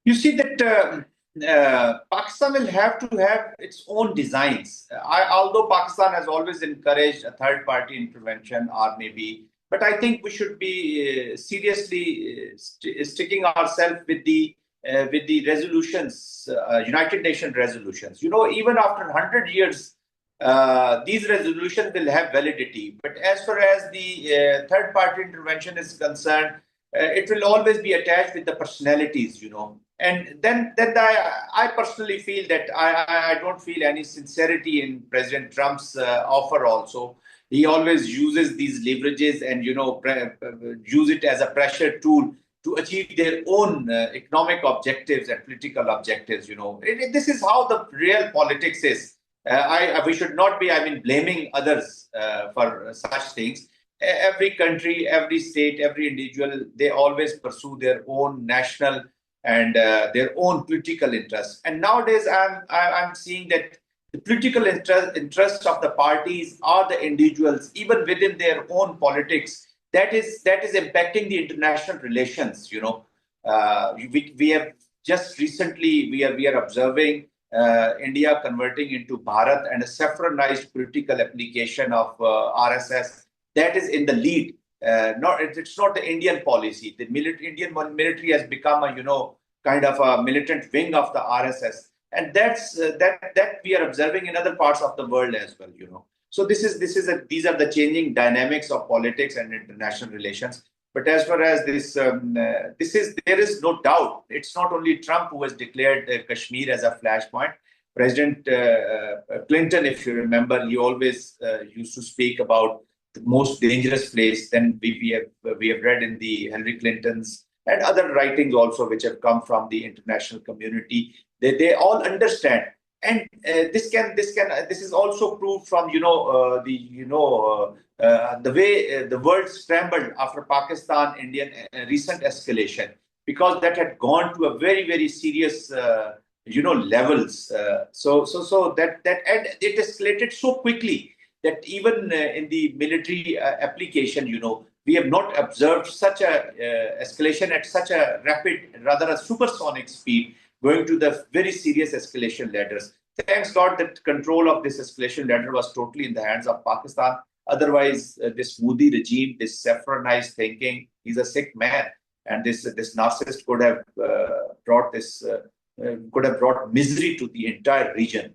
You see that Pakistan will have to have its own designs. Although Pakistan has always encouraged a third-party intervention, or maybe, but I think we should be seriously sticking ourselves with the resolutions, United Nations resolutions. You know, even after 100 years, these resolutions will have validity. But as far as the third-party intervention is concerned, it will always be attached with the personalities, you know. And then I personally feel that I don't feel any sincerity in President Trump's offer also. He always uses these leverages and, you know, use it as a pressure tool to achieve their own economic objectives and political objectives, you know. This is how the real politics is. We should not be, I mean, blaming others for such things. Every country, every state, every individual, they always pursue their own national and their own political interests. And nowadays, I'm seeing that the political interests of the parties or the individuals, even within their own politics, that is impacting the international relations. You know, we have just recently we are observing India converting into Bharat and a saffronized political application of RSS that is in the lead. It's not the Indian policy. The Indian military has become a, you know, kind of a militant wing of the RSS, and that we are observing in other parts of the world as well. You know, so these are the changing dynamics of politics and international relations. But as far as there is no doubt. It's not only Trump who has declared Kashmir as a flashpoint. President Clinton, if you remember, he always used to speak about the most dangerous place. Then we have read in the Hillary Clinton's and other writings also, which have come from the international community. They all understand, and this is also proved from, you know, the way the world scrambled after Pakistan Indian recent escalation, because that had gone to a very serious levels. So that and it escalated so quickly that even in the military application, you know, we have not observed such a escalation at such a rapid, rather a supersonic speed, going to the very serious escalation ladders. Thanks God that control of this escalation ladder was totally in the hands of Pakistan. Otherwise, this Modi regime, this saffronized thinking, he's a sick man, and this narcissist could have brought misery to the entire region.